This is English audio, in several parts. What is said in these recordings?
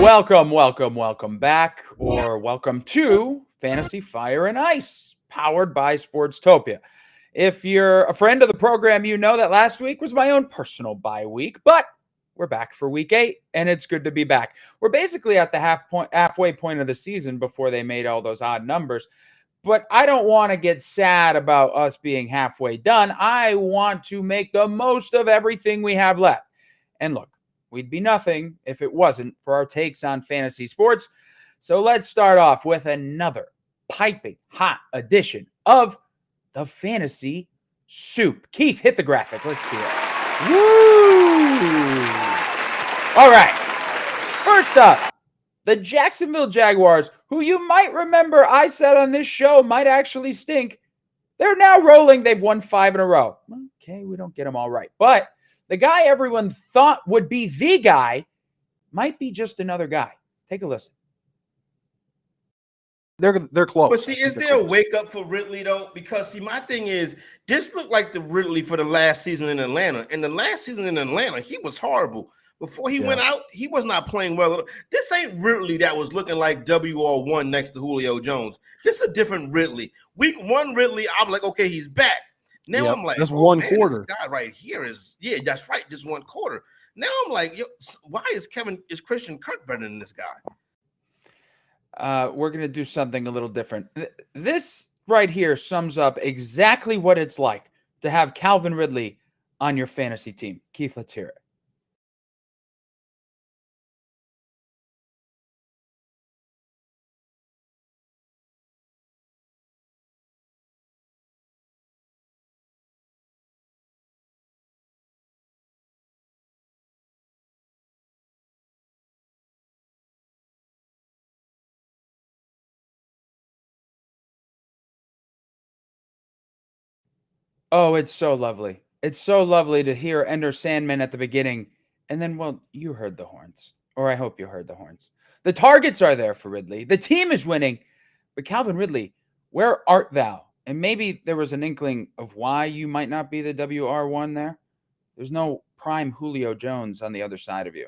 welcome back, or welcome to Fantasy Fire and Ice, powered by Sportstopia. If you're a friend of the program, you know that last week was my own personal bye week, but we're back for week 8, and it's good to be back. We're basically at the halfway point of the season before they made all those odd numbers, but I don't want to get sad about us being halfway done. I want to make the most of everything we have left. And look, we'd be nothing if it wasn't for our takes on fantasy sports. So let's start off with another piping hot edition of the Fantasy Soup. Keith, hit the graphic. Let's see it. Woo! All right. First up, the Jacksonville Jaguars, who you might remember I said on this show might actually stink. They're now rolling. They've won 5 in a row. Okay, we don't get them all right. But the guy everyone thought would be the guy might be just another guy. Take a listen. They're close. But see, is there a wake up for Ridley though? Because see, my thing is, this looked like the Ridley for the last season in Atlanta. And the last season in Atlanta, he was horrible. Before he went out, he was not playing well. This ain't Ridley that was looking like WR1 next to Julio Jones. This is a different Ridley. Week 1 Ridley, I'm like, okay, he's back. Now I'm like, that's one quarter. This guy right here is, that's right, just 1 quarter. Now I'm like, why is Christian Kirk better than this guy? We're going to do something a little different. This right here sums up exactly what it's like to have Calvin Ridley on your fantasy team. Keith, let's hear it. Oh, it's so lovely. It's so lovely to hear Ender Sandman at the beginning. And then, well, you heard the horns. Or I hope you heard the horns. The targets are there for Ridley. The team is winning. But Calvin Ridley, where art thou? And maybe there was an inkling of why you might not be the WR1 there. There's no prime Julio Jones on the other side of you.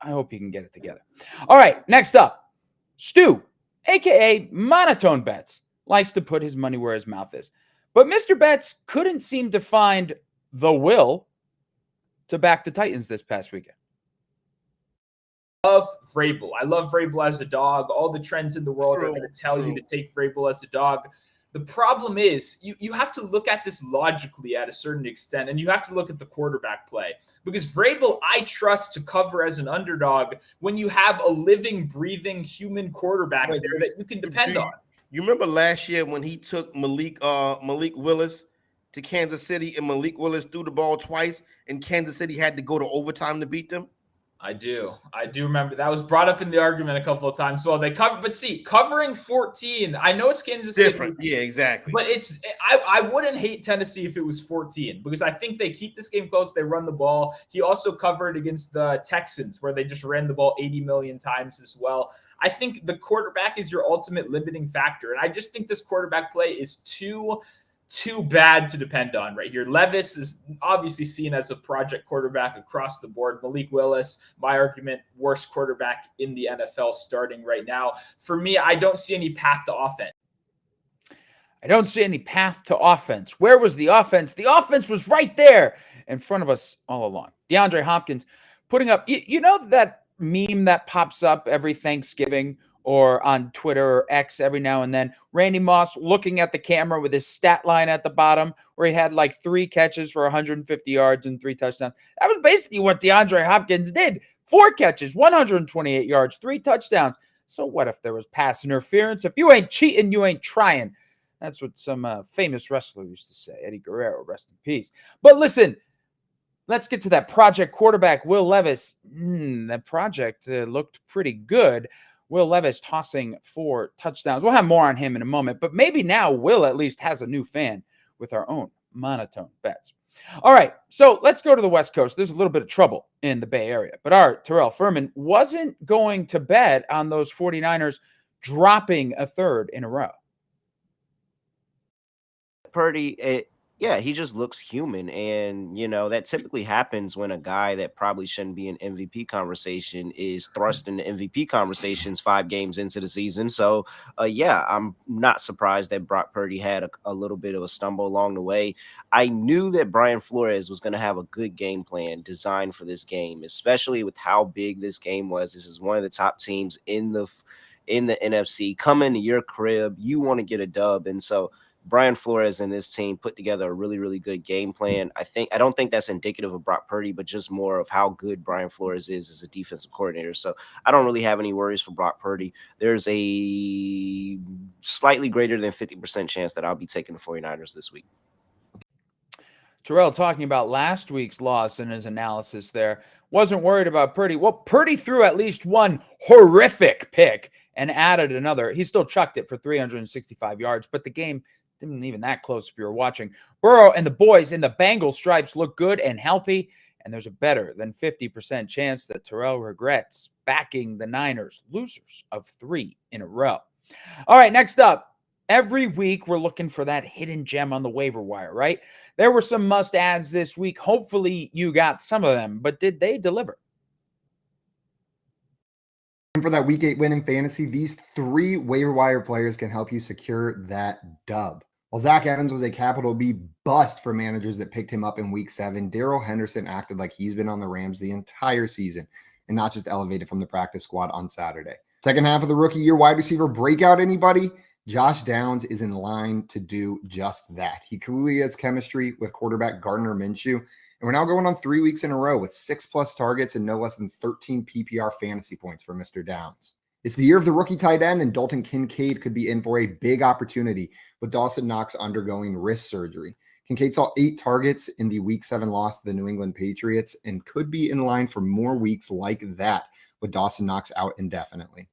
I hope you can get it together. All right, next up. Stu, a.k.a. Monotone Bets, likes to put his money where his mouth is. But Mr. Betts couldn't seem to find the will to back the Titans this past weekend. I love Vrabel as a dog. All the trends in the world are going to tell you to take Vrabel as a dog. The problem is you have to look at this logically at a certain extent, and you have to look at the quarterback play. Because Vrabel, I trust to cover as an underdog when you have a living, breathing human quarterback there that you can depend on. You remember last year when he took Malik Willis to Kansas City, and Malik Willis threw the ball twice, and Kansas City had to go to overtime to beat them? I do remember that was brought up in the argument a couple of times. Well, they covered, but see, covering 14. I know it's Kansas City. Different, yeah, exactly. But I wouldn't hate Tennessee if it was 14 because I think they keep this game close. They run the ball. He also covered against the Texans where they just ran the ball 80 million times as well. I think the quarterback is your ultimate limiting factor, and I just think this quarterback play is too bad to depend on right here. Levis is obviously seen as a project quarterback across the board. Malik Willis, my argument, worst quarterback in the NFL starting right now. For me, I don't see any path to offense. Where was the offense? The offense was right there in front of us all along. DeAndre Hopkins putting up, you know that meme that pops up every Thanksgiving or on Twitter or X every now and then, Randy Moss looking at the camera with his stat line at the bottom where he had like 3 catches for 150 yards and 3 touchdowns. That was basically what DeAndre Hopkins did. 4 catches, 128 yards, 3 touchdowns. So what if there was pass interference? If you ain't cheating, you ain't trying. That's what some famous wrestler used to say. Eddie Guerrero, rest in peace. But listen, let's get to that project quarterback, Will Levis. That project looked pretty good. Will Levis tossing 4 touchdowns. We'll have more on him in a moment, but maybe now Will at least has a new fan with our own Monotone Bets. All right, so let's go to the West Coast. There's a little bit of trouble in the Bay Area, but our Terrell Furman wasn't going to bet on those 49ers dropping a third in a row. Purdy, Yeah, he just looks human. And, that typically happens when a guy that probably shouldn't be in MVP conversation is thrust into MVP conversations 5 games into the season. So, yeah, I'm not surprised that Brock Purdy had a little bit of a stumble along the way. I knew that Brian Flores was going to have a good game plan designed for this game, especially with how big this game was. This is one of the top teams in the NFC. Come into your crib, you want to get a dub. And so Brian Flores and this team put together a really, really good game plan. I don't think that's indicative of Brock Purdy, but just more of how good Brian Flores is as a defensive coordinator. So I don't really have any worries for Brock Purdy. There's a slightly greater than 50% chance that I'll be taking the 49ers this week. Terrell talking about last week's loss in his analysis there. Wasn't worried about Purdy. Well, Purdy threw at least one horrific pick and added another. He still chucked it for 365 yards, but the game isn't even that close if you were watching. Burrow and the boys in the Bengal stripes look good and healthy, and there's a better than 50% chance that Terrell regrets backing the Niners, losers of 3 in a row. All right, next up. Every week we're looking for that hidden gem on the waiver wire, right? There were some must-adds this week. Hopefully you got some of them, but did they deliver? And for that week 8 win in fantasy, these 3 waiver wire players can help you secure that dub. While Zach Evans was a capital B bust for managers that picked him up in week 7, Darrell Henderson acted like he's been on the Rams the entire season and not just elevated from the practice squad on Saturday. Second half of the rookie year wide receiver breakout, anybody? Josh Downs is in line to do just that. He clearly has chemistry with quarterback Gardner Minshew. And we're now going on 3 weeks in a row with 6+ targets and no less than 13 PPR fantasy points for Mr. Downs. It's the year of the rookie tight end, and Dalton Kincaid could be in for a big opportunity with Dawson Knox undergoing wrist surgery. Kincaid saw 8 targets in the week 7 loss to the New England Patriots and could be in line for more weeks like that with Dawson Knox out indefinitely.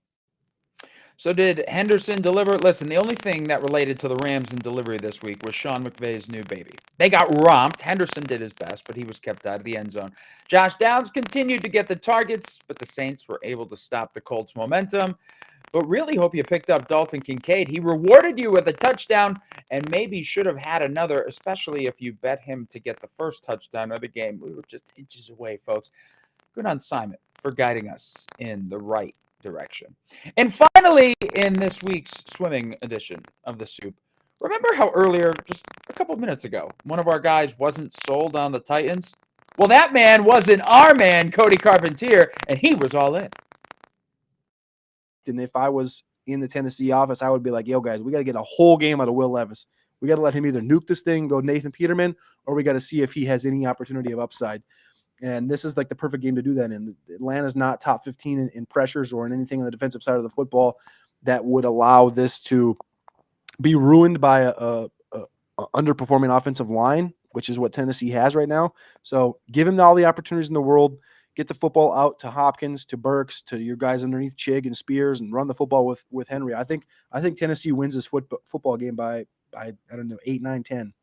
So did Henderson deliver? Listen, the only thing that related to the Rams in delivery this week was Sean McVay's new baby. They got romped. Henderson did his best, but he was kept out of the end zone. Josh Downs continued to get the targets, but the Saints were able to stop the Colts' momentum. But really hope you picked up Dalton Kincaid. He rewarded you with a touchdown and maybe should have had another, especially if you bet him to get the first touchdown of the game. We were just inches away, folks. Good on Simon for guiding us in the right direction. And finally, in this week's swimming edition of the Soup, remember how earlier, just a couple minutes ago, one of our guys wasn't sold on the Titans? Well, that man wasn't our man, Cody Carpentier, and he was all in. And if I was in the Tennessee office, I would be like, yo, guys, we got to get a whole game out of Will Levis. We got to let him either nuke this thing, go Nathan Peterman, or we got to see if he has any opportunity of upside. And this is like the perfect game to do that in. Atlanta's not top 15 in pressures or in anything on the defensive side of the football that would allow this to be ruined by a underperforming offensive line, which is what Tennessee has right now. So give him all the opportunities in the world. Get the football out to Hopkins, to Burks, to your guys underneath Chig and Spears, and run the football with Henry. I think Tennessee wins this football game by I don't know 8, 9, 10.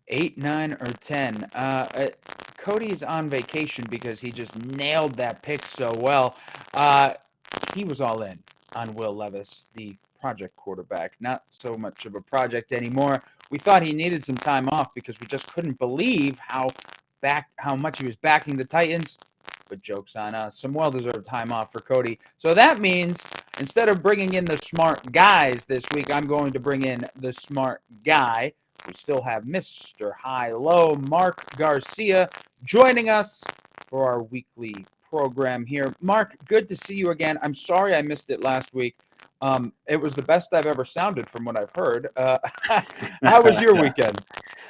8, 9, or 10. Cody's on vacation because he just nailed that pick so well. He was all in on Will Levis, the project quarterback. Not so much of a project anymore. We thought he needed some time off because we just couldn't believe how much he was backing the Titans. But joke's on us. Some well-deserved time off for Cody. So that means instead of bringing in the smart guys this week, I'm going to bring in the smart guy. We still have Mr. High-Low, Mark Garcia, joining us for our weekly program here. Mark, good to see you again. I'm sorry I missed it last week. It was the best I've ever sounded from what I've heard. How was your weekend?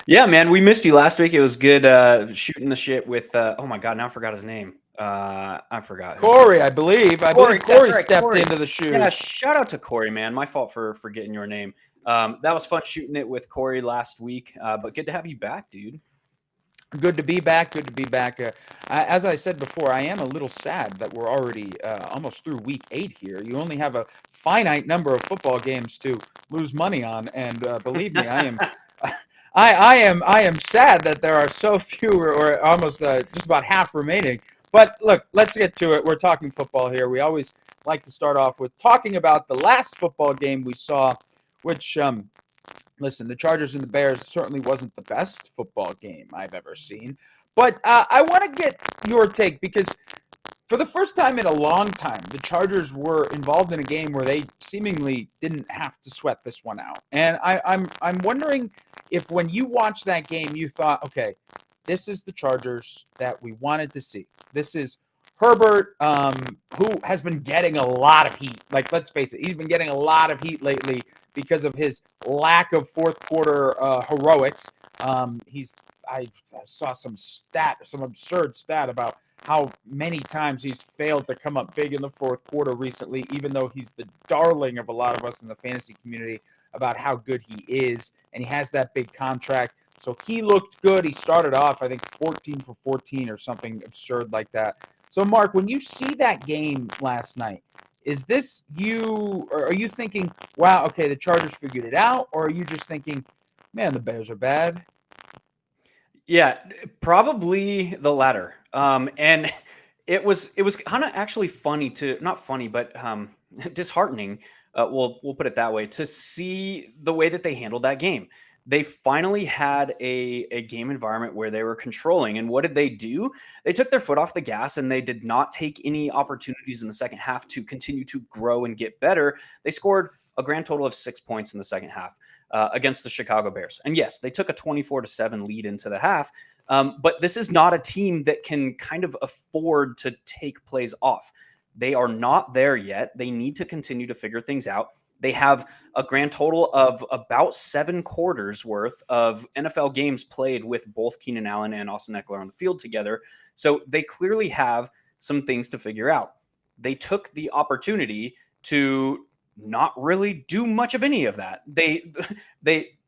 Yeah, man, we missed you last week. It was good shooting the shit with, oh my God, now I forgot his name. I forgot. Corey, I believe. Corey stepped into the shoes. Yeah, shout out to Corey, man. My fault for forgetting your name. That was fun shooting it with Corey last week, but good to have you back, dude. Good to be back. As I said before, I am a little sad that we're already almost through week 8 here. You only have a finite number of football games to lose money on, and believe me, I am. I am sad that there are so few, or almost just about half remaining. But look, let's get to it. We're talking football here. We always like to start off with talking about the last football game we saw, which listen, the Chargers and the Bears certainly wasn't the best football game I've ever seen. But I want to get your take because for the first time in a long time, the Chargers were involved in a game where they seemingly didn't have to sweat this one out. And I'm wondering if when you watched that game, you thought, okay, this is the Chargers that we wanted to see. This is Herbert, who has been getting a lot of heat. Like, let's face it, he's been getting a lot of heat lately because of his lack of fourth quarter heroics. I saw some absurd stat about how many times he's failed to come up big in the fourth quarter recently, even though he's the darling of a lot of us in the fantasy community about how good he is, and he has that big contract. So he looked good. He started off, I think, 14 for 14 or something absurd like that. So, Mark, when you see that game last night, is this you, or are you thinking, wow, okay, the Chargers figured it out, or are you just thinking, man, the Bears are bad? Yeah, probably the latter. And it was kind of actually funny to, not funny, but disheartening. We'll put it that way, to see the way that they handled that game. They finally had a game environment where they were controlling. And what did they do? They took their foot off the gas and they did not take any opportunities in the second half to continue to grow and get better. They scored a grand total of 6 points in the second half against the Chicago Bears. And yes, they took a 24-7 lead into the half. But this is not a team that can kind of afford to take plays off. They are not there yet. They need to continue to figure things out. They have a grand total of about 7 quarters worth of NFL games played with both Keenan Allen and Austin Eckler on the field together. So they clearly have some things to figure out. They took the opportunity to not really do much of any of that.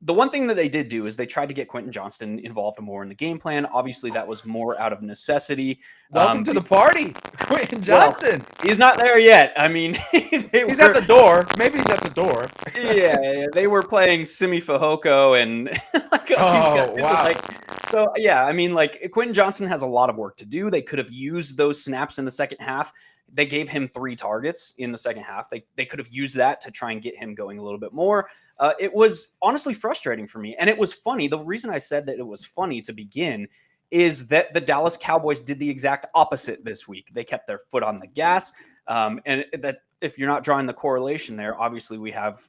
The one thing that they did do is they tried to get Quentin Johnston involved more in the game plan. Obviously, that was more out of necessity. Welcome to the party, Quentin Johnston. Well, he's not there yet. I mean, he's at the door. Maybe he's at the door. yeah, they were playing Simi Fehoko and like, wow. So yeah, I mean, like Quentin Johnston has a lot of work to do. They could have used those snaps in the second half. They gave him 3 targets in the second half. They could have used that to try and get him going a little bit more. It was honestly frustrating for me. And it was funny. The reason I said that it was funny to begin is that the Dallas Cowboys did the exact opposite this week. They kept their foot on the gas. And that, if you're not drawing the correlation there, obviously we have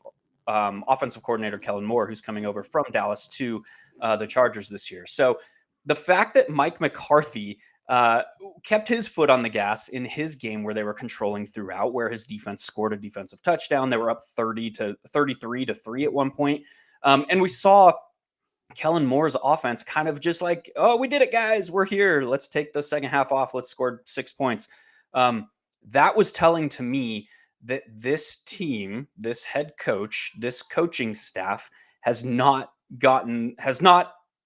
offensive coordinator Kellen Moore, who's coming over from Dallas to the Chargers this year. So the fact that Mike McCarthy kept his foot on the gas in his game where they were controlling throughout, where his defense scored a defensive touchdown. They were up 33-3 at one point. And we saw Kellen Moore's offense kind of just like, oh, we did it, guys. We're here. Let's take the second half off. Let's score 6 points. That was telling to me that this team, this head coach, this coaching staff has not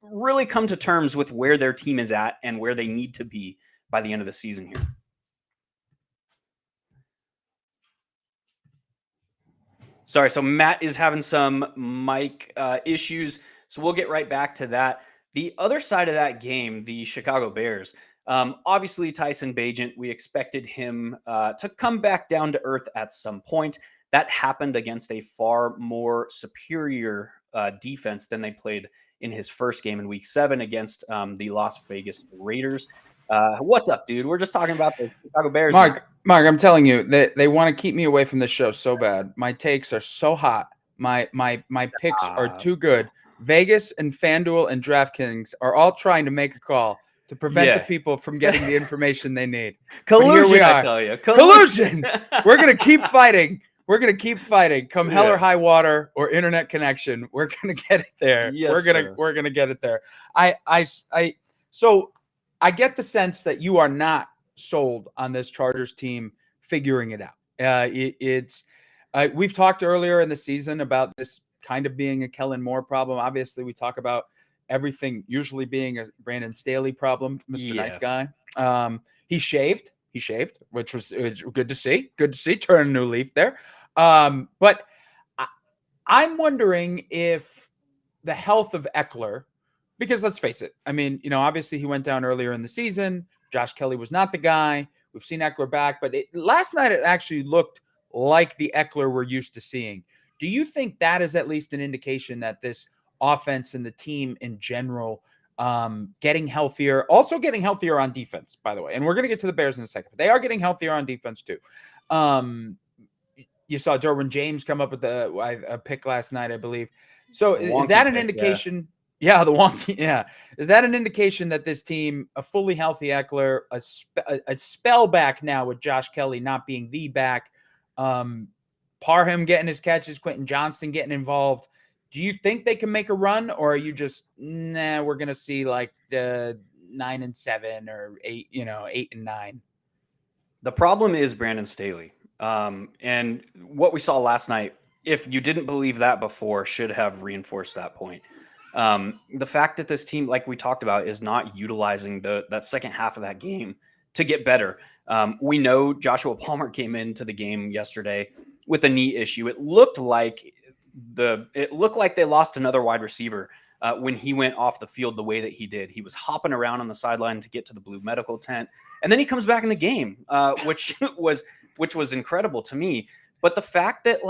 really come to terms with where their team is at and where they need to be by the end of the season here. Sorry, so Matt is having some mic issues, so we'll get right back to that. The other side of that game, the Chicago Bears, obviously Tyson Bagent, we expected him to come back down to earth at some point. That happened against a far more superior defense than they played in his first game in week 7 against the Las Vegas Raiders. What's up, dude? We're just talking about the Chicago Bears. Mark, I'm telling you, they want to keep me away from this show so bad. My takes are so hot. My picks are too good. Vegas and FanDuel and DraftKings are all trying to make a call to prevent the people from getting the information they need. Collusion, here we are. I tell you. Collusion. We're going to keep fighting. We're going to keep fighting. Come hell or high water or internet connection, we're going to get it there. Yes, we're going to get it there. So I get the sense that you are not sold on this Chargers team figuring it out. We've talked earlier in the season about this kind of being a Kellen Moore problem. Obviously, we talk about everything usually being a Brandon Staley problem, Mr. Nice Guy. He shaved, which was good to see. Good to see. Turn a new leaf there. But I'm wondering if the health of Eckler, because let's face it, I mean, obviously he went down earlier in the season. Josh Kelly was not the guy. We've seen Eckler back, but last night it actually looked like the Eckler we're used to seeing. Do you think that is at least an indication that this offense and the team in general getting healthier, also getting healthier on defense, by the way, and we're going to get to the Bears in a second, but they are getting healthier on defense too. You saw Derwin James come up with a pick last night, I believe. So is that an indication? Yeah, the wonky. Yeah, is that an indication that this team, a fully healthy Eckler, a spell back now with Josh Kelly not being the back, Parham getting his catches, Quentin Johnston getting involved? Do you think they can make a run, or are you just we're gonna see like the 9-7 or 8-9? The problem is Brandon Staley. And what we saw last night, if you didn't believe that before, should have reinforced that point. The fact that this team, like we talked about, is not utilizing that second half of that game to get better. We know Joshua Palmer came into the game yesterday with a knee issue. It looked like they lost another wide receiver when he went off the field the way that he did. He was hopping around on the sideline to get to the blue medical tent, and then he comes back in the game, which was incredible to me. But the fact that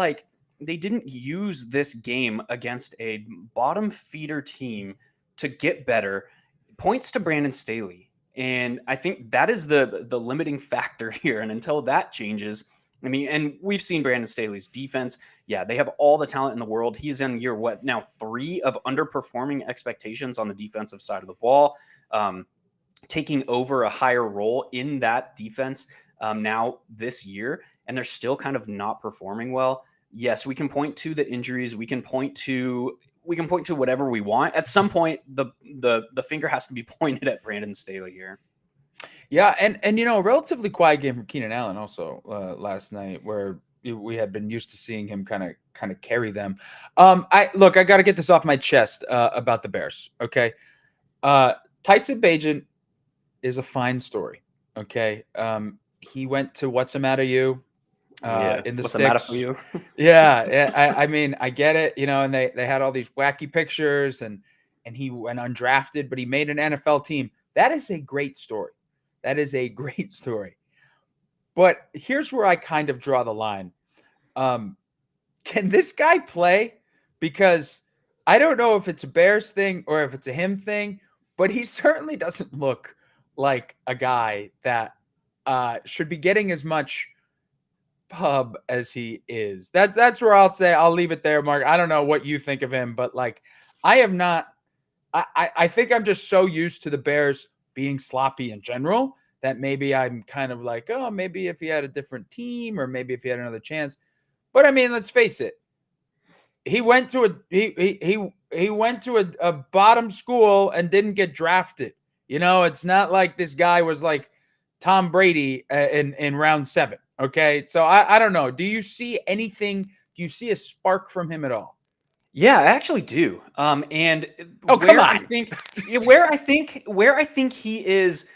they didn't use this game against a bottom feeder team to get better points to Brandon Staley. And I think that is the limiting factor here. And until that changes, and we've seen Brandon Staley's defense. Yeah, they have all the talent in the world. He's in year 3 of underperforming expectations on the defensive side of the ball, taking over a higher role in that defense now this year, and they're still kind of not performing well. Yes, we can point to the injuries. We can point to whatever we want. At some point, the finger has to be pointed at Brandon Staley here. Yeah, and a relatively quiet game from Keenan Allen also last night, where we had been used to seeing him kind of carry them. I got to get this off my chest about the Bears. Okay, Tyson Bagent is a fine story. Okay, he went to What's the Matter You in the what's sticks. the matter for you? Yeah, I get it. And they had all these wacky pictures, and he went undrafted, but he made an NFL team. That is a great story. That is a great story. But here's where I kind of draw the line. Can this guy play? Because I don't know if it's a Bears thing or if it's a him thing, but he certainly doesn't look like a guy that should be getting as much pub as he is. That's where I'll leave it there, Mark. I don't know what you think of him, but I have not. I think I'm just so used to the Bears being sloppy in general that maybe I'm kind of like, oh, maybe if he had a different team or maybe if he had another chance. But let's face it. He went to a bottom school and didn't get drafted. It's not like this guy was like Tom Brady in round 7. Okay. So I don't know. Do you see anything? Do you see a spark from him at all? Yeah, I actually do. And come on. Where I think he is,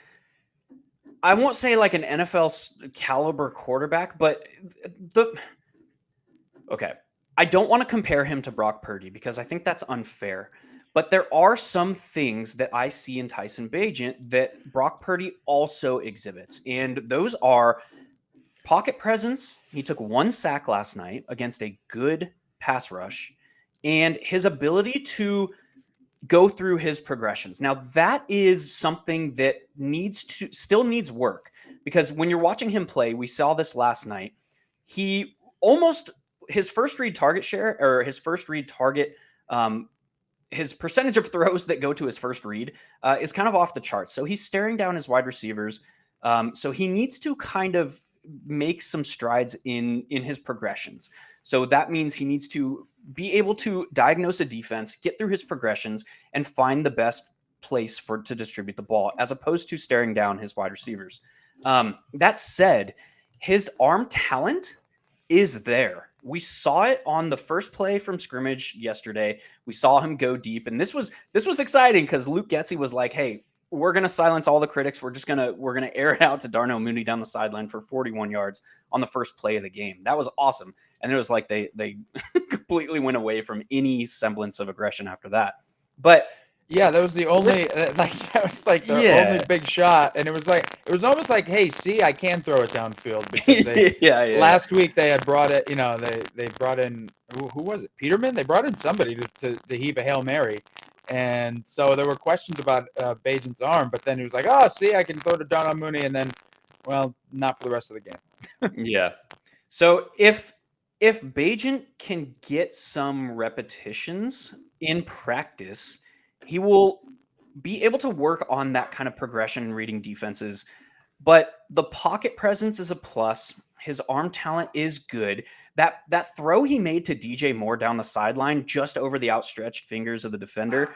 I won't say like an NFL caliber quarterback, but I don't want to compare him to Brock Purdy because I think that's unfair. But there are some things that I see in Tyson Bagent that Brock Purdy also exhibits. And those are pocket presence. He took 1 sack last night against a good pass rush. And his ability to go through his progressions. Now, that is something that still needs work, because when you're watching him play, we saw this last night. His first read target share, or his first read target, his percentage of throws that go to his first read is kind of off the charts. So he's staring down his wide receivers. So he needs to kind of make some strides in his progressions. So that means he needs to be able to diagnose a defense, get through his progressions, and find the best place to distribute the ball, as opposed to staring down his wide receivers. That said, his arm talent is there. We saw it on the first play from scrimmage yesterday. We saw him go deep, and this was exciting because Luke Getsy was like, "Hey, we're gonna silence all the critics. We're gonna air it out to Darnell Mooney down the sideline for 41 yards on the first play of the game." That was awesome. And it was like they completely went away from any semblance of aggression after that. But Yeah, that was the only that was like their only big shot, and it was almost like, hey, see, I can throw it downfield because they last week they had brought it, they brought in who was it, Peterman? They brought in somebody to heave a Hail Mary, and so there were questions about Bajan's arm, but then he was like, oh, see, I can throw it down on Mooney, and then, well, not for the rest of the game. Yeah. So if Bajan can get some repetitions in practice, he will be able to work on that kind of progression and reading defenses. But the pocket presence is a plus. His arm talent is good. That throw he made to DJ Moore down the sideline, just over the outstretched fingers of the defender,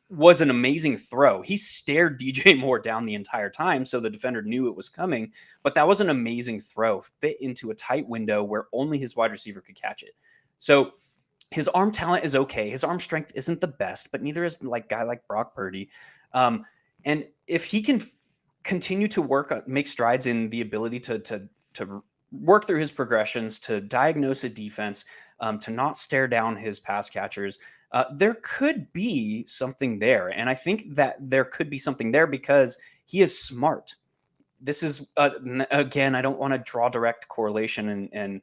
was an amazing throw. He stared DJ Moore down the entire time, so the defender knew it was coming. But that was an amazing throw, fit into a tight window where only his wide receiver could catch it. So his arm talent is okay. His arm strength isn't the best, but neither is guy like Brock Purdy. And if he can continue to make strides in the ability to work through his progressions, to diagnose a defense, to not stare down his pass catchers, there could be something there. And I think that there could be something there because he is smart. This is, again, I don't want to draw direct correlation and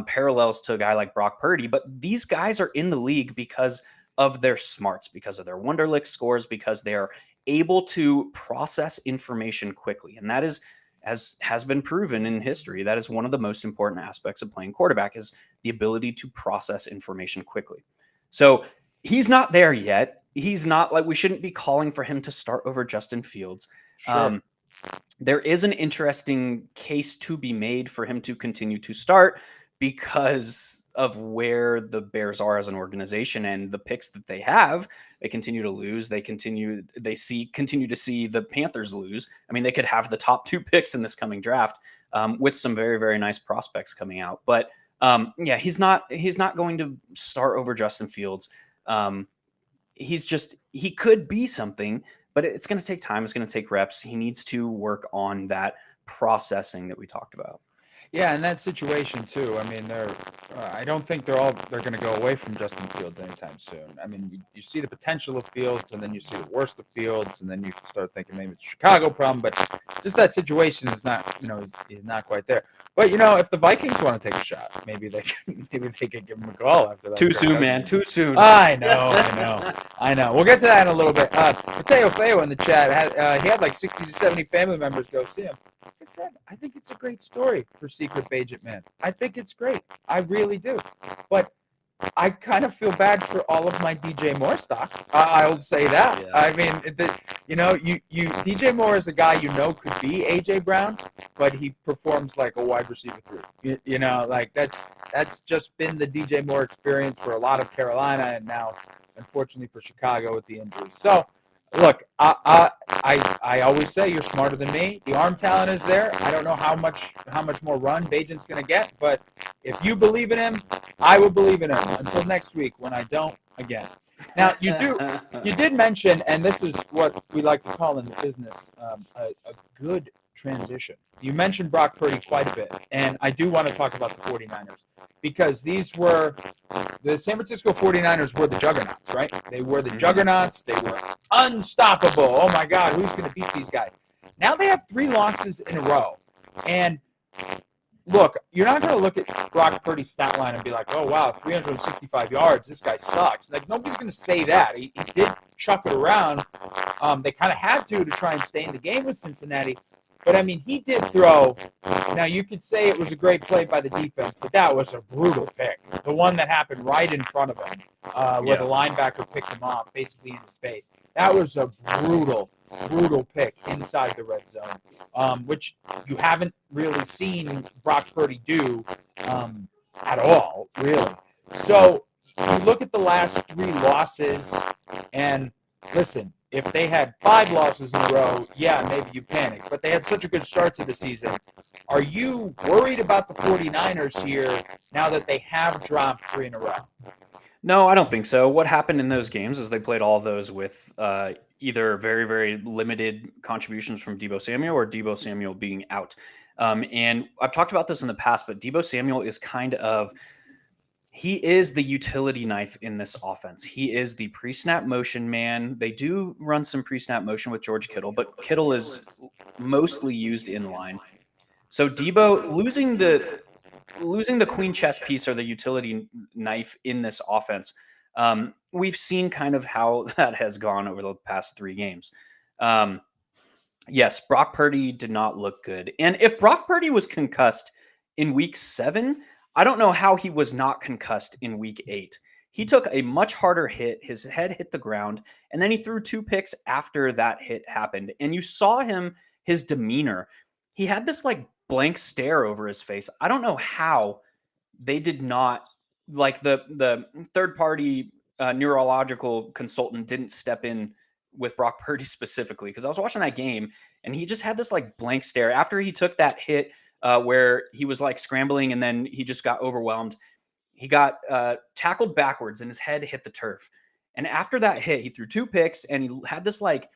parallels to a guy like Brock Purdy, but these guys are in the league because of their smarts, because of their Wonderlic scores, because they are able to process information quickly. And that is, as has been proven in history, that is one of the most important aspects of playing quarterback, is the ability to process information quickly. So he's not there yet. He's not we shouldn't be calling for him to start over Justin Fields. Sure. There is an interesting case to be made for him to continue to start because of where the Bears are as an organization and the picks that they have. They continue to lose. They continue to see the Panthers lose. I mean, they could have the top 2 picks in this coming draft with some very, very nice prospects coming out. But he's not going to start over Justin Fields. He could be something, but it's going to take time. It's going to take reps. He needs to work on that processing that we talked about. Yeah, in that situation too. I mean, I don't think they're going to go away from Justin Fields anytime soon. I mean, you see the potential of Fields, and then you see the worst of Fields, and then you start thinking maybe it's a Chicago problem. But just that situation is not, is not quite there. But if the Vikings want to take a shot, maybe they could give him a call after that. Too soon, man. Too soon. I know. We'll get to that in a little bit. Mateo Feo in the chat he had like 60 to 70 family members go see him. I think it's a great story for Secret Bajan Man. I think it's great. I really do. But I kind of feel bad for all of my DJ Moore stock. I'll say that. Yeah. I mean, DJ Moore is a guy could be AJ Brown, but he performs like a wide receiver 3. That's just been the DJ Moore experience for a lot of Carolina, and now, unfortunately, for Chicago with the injuries. So, look, I always say you're smarter than me. The arm talent is there. I don't know how much more run Bajan's going to get, but if you believe in him, I will believe in him until next week when I don't again. Now, you did mention, and this is what we like to call in the business a good transition. You mentioned Brock Purdy quite a bit, and I do want to talk about the 49ers because the San Francisco 49ers were the juggernauts, right? They were the juggernauts. They were unstoppable. Oh, my God, who's going to beat these guys? Now they have 3 losses in a row, and look, you're not going to look at Brock Purdy's stat line and be like, oh, wow, 365 yards, this guy sucks. Nobody's going to say that. He did chuck it around. They kind of had to try and stay in the game with Cincinnati. But, I mean, he did throw. Now, you could say it was a great play by the defense, but that was a brutal pick. The one that happened right in front of him where the linebacker picked him off basically in his face. That was a brutal pick inside the red zone, which you haven't really seen Brock Purdy do at all, really. So you look at the last 3 losses, and listen, if they had 5 losses in a row, yeah, maybe you panic. But they had such a good start to the season. Are you worried about the 49ers here now that they have dropped 3 in a row? No, I don't think so. What happened in those games is they played all those with either very, very limited contributions from Deebo Samuel or Deebo Samuel being out. And I've talked about this in the past, but Deebo Samuel is he is the utility knife in this offense. He is the pre-snap motion man. They do run some pre-snap motion with George Kittle, but Kittle is mostly used in line. So Debo losing the queen chess piece or the utility knife in this offense. We've seen kind of how that has gone over the past 3 games. Yes, Brock Purdy did not look good. And if Brock Purdy was concussed in week 7, I don't know how he was not concussed in week 8. He took a much harder hit. His head hit the ground, and then he threw 2 picks after that hit happened. And you saw his demeanor. He had this like blank stare over his face. I don't know how they did not, like the third party neurological consultant didn't step in with Brock Purdy specifically, because I was watching that game and he just had this like blank stare after he took that hit where he was like scrambling and then he just got overwhelmed. He got tackled backwards and his head hit the turf. And after that hit, he threw 2 picks and he had this like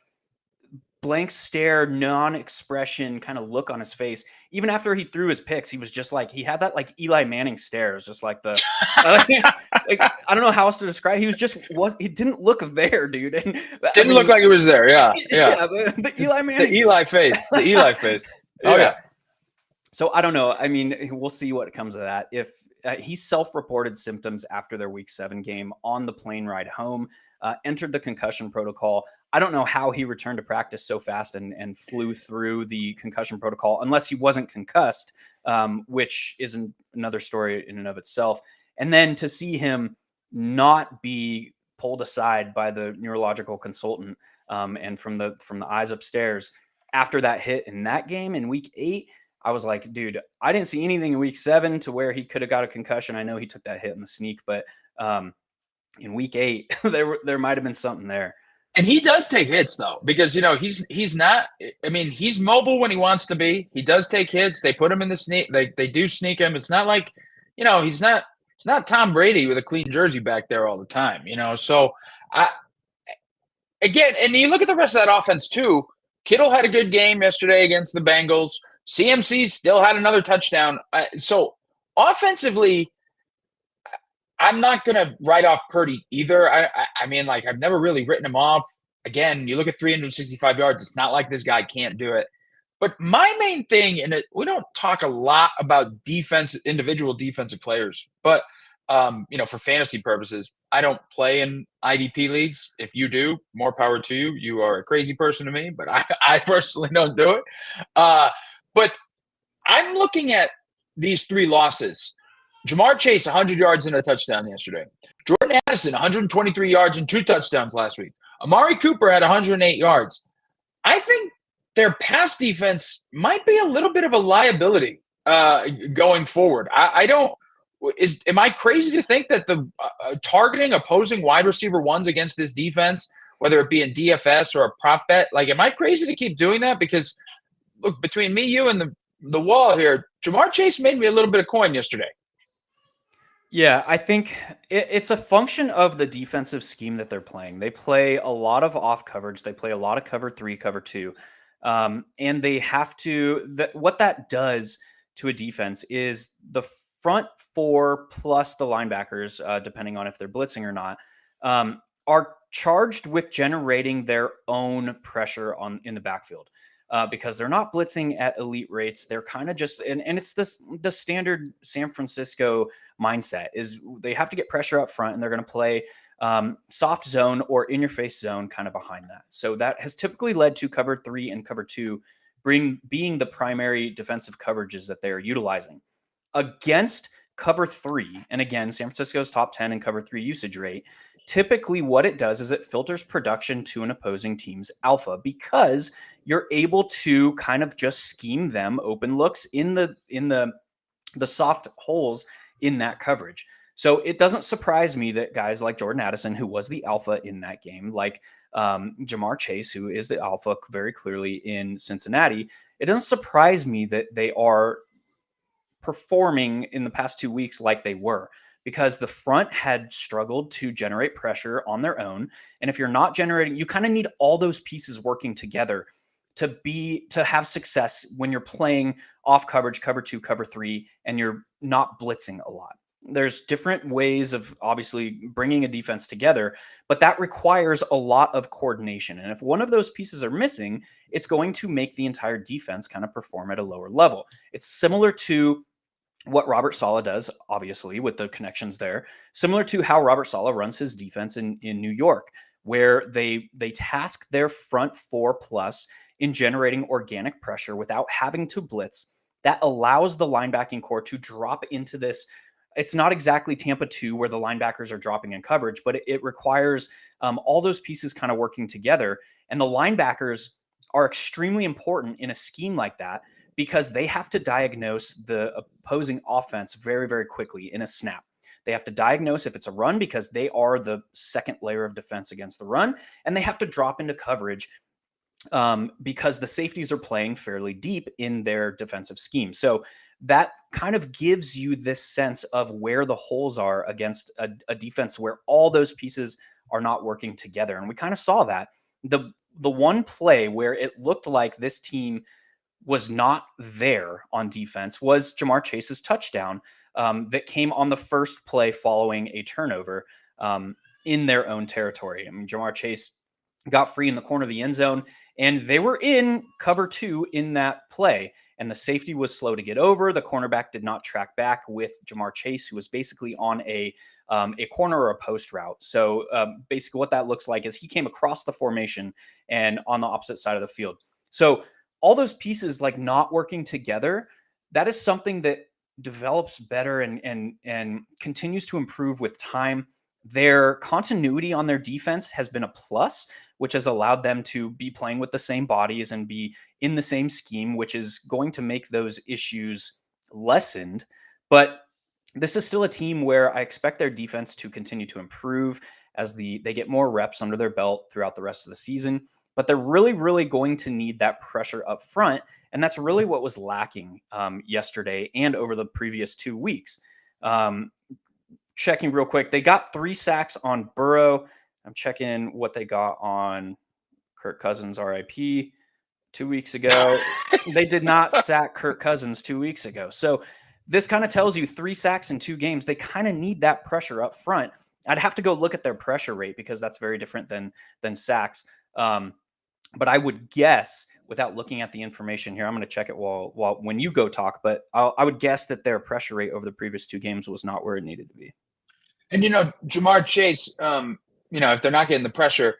blank stare, non-expression kind of look on his face. Even after he threw his picks, he was just like, he had that like Eli Manning stare. It was just like the, like, I don't know how else to describe it. He didn't look there, dude. And Didn't look like it was there. Yeah. Yeah. The Eli Manning. The Eli face. The Eli face. Oh, yeah. So I don't know. I mean, we'll see what comes of that. If he self-reported symptoms after their week 7 game on the plane ride home, entered the concussion protocol. I don't know how he returned to practice so fast and flew through the concussion protocol unless he wasn't concussed, which is another story in and of itself. And then to see him not be pulled aside by the neurological consultant and from the eyes upstairs after that hit in that game in week 8, I was like, dude, I didn't see anything in week 7 to where he could have got a concussion. I know he took that hit in the sneak, but in week 8, there might have been something there. And he does take hits though, because he's not. I mean, he's mobile when he wants to be. He does take hits. They put him in the sneak. They do sneak him. It's not like he's not Tom Brady with a clean jersey back there all the time. So again, and you look at the rest of that offense too. Kittle had a good game yesterday against the Bengals. CMC still had another touchdown. So offensively, I'm not going to write off Purdy either. I mean, like, I've never really written him off. Again, you look at 365 yards. It's not like this guy can't do it. But my main thing, and we don't talk a lot about individual defensive players, but, for fantasy purposes, I don't play in IDP leagues. If you do, more power to you. You are a crazy person to me, but I personally don't do it. But I'm looking at these 3 losses. Jamar Chase, 100 yards and a touchdown yesterday. Jordan Addison, 123 yards and 2 touchdowns last week. Amari Cooper had 108 yards. I think their pass defense might be a little bit of a liability going forward. Am I crazy to think that the targeting opposing wide receiver ones against this defense, whether it be in DFS or a prop bet, like, am I crazy to keep doing that? Because look, between me, you, and the wall here, Jamar Chase made me a little bit of coin yesterday. Yeah, I think it's a function of the defensive scheme that they're playing. They play a lot of off coverage. They play a lot of cover 3, cover 2. And they have to, what that does to a defense is the front 4 plus the linebackers, depending on if they're blitzing or not, are charged with generating their own pressure in the backfield. Because they're not blitzing at elite rates. They're kind of just, and it's the standard San Francisco mindset is they have to get pressure up front and they're going to play soft zone or in your face zone kind of behind that. So that has typically led to cover 3 and cover 2 being the primary defensive coverages that they are utilizing against cover 3. And again, San Francisco's top 10 in cover 3 usage rate. Typically what it does is it filters production to an opposing team's alpha because you're able to kind of just scheme them open looks in the soft holes in that coverage. So it doesn't surprise me that guys like Jordan Addison, who was the alpha in that game, like Jamar Chase, who is the alpha very clearly in Cincinnati, it doesn't surprise me that they are performing in the past 2 weeks like they were. Because the front had struggled to generate pressure on their own. And if you're not generating, you kind of need all those pieces working together to have success when you're playing off coverage, cover 2, cover 3, and you're not blitzing a lot. There's different ways of obviously bringing a defense together, but that requires a lot of coordination. And if one of those pieces are missing, it's going to make the entire defense kind of perform at a lower level. It's similar to what Robert Saleh does, obviously, with the connections there, similar to how Robert Saleh runs his defense in New York, where they task their front 4+ in generating organic pressure without having to blitz. That allows the linebacking core to drop into this. It's not exactly Tampa 2 where the linebackers are dropping in coverage, but it requires all those pieces kind of working together. And the linebackers are extremely important in a scheme like that because they have to diagnose the opposing offense very, very quickly in a snap. They have to diagnose if it's a run because they are the second layer of defense against the run, and they have to drop into coverage because the safeties are playing fairly deep in their defensive scheme. So that kind of gives you this sense of where the holes are against a defense where all those pieces are not working together. And we kind of saw that. The one play where it looked like this team was not there on defense was Jamar Chase's touchdown that came on the first play following a turnover in their own territory. I mean, Jamar Chase got free in the corner of the end zone, and they were in cover 2 in that play. And the safety was slow to get over. The cornerback did not track back with Jamar Chase, who was basically on a corner or a post route. So basically what that looks like is he came across the formation and on the opposite side of the field. So all those pieces like not working together, that is something that develops better and continues to improve with time. Their continuity on their defense has been a plus, which has allowed them to be playing with the same bodies and be in the same scheme, which is going to make those issues lessened. But this is still a team where I expect their defense to continue to improve as they get more reps under their belt throughout the rest of the season. But they're really, really going to need that pressure up front. And that's really what was lacking yesterday and over the previous 2 weeks. Checking real quick, they got 3 sacks on Burrow. I'm checking what they got on Kirk Cousins, RIP, 2 weeks ago. They did not sack Kirk Cousins 2 weeks ago. So this kind of tells you 3 sacks in 2 games. They kind of need that pressure up front. I'd have to go look at their pressure rate because that's very different than sacks. But I would guess, without looking at the information here, I'm going to check it while when you go talk, but I would guess that their pressure rate over the previous 2 games was not where it needed to be. And, Jamar Chase, if they're not getting the pressure,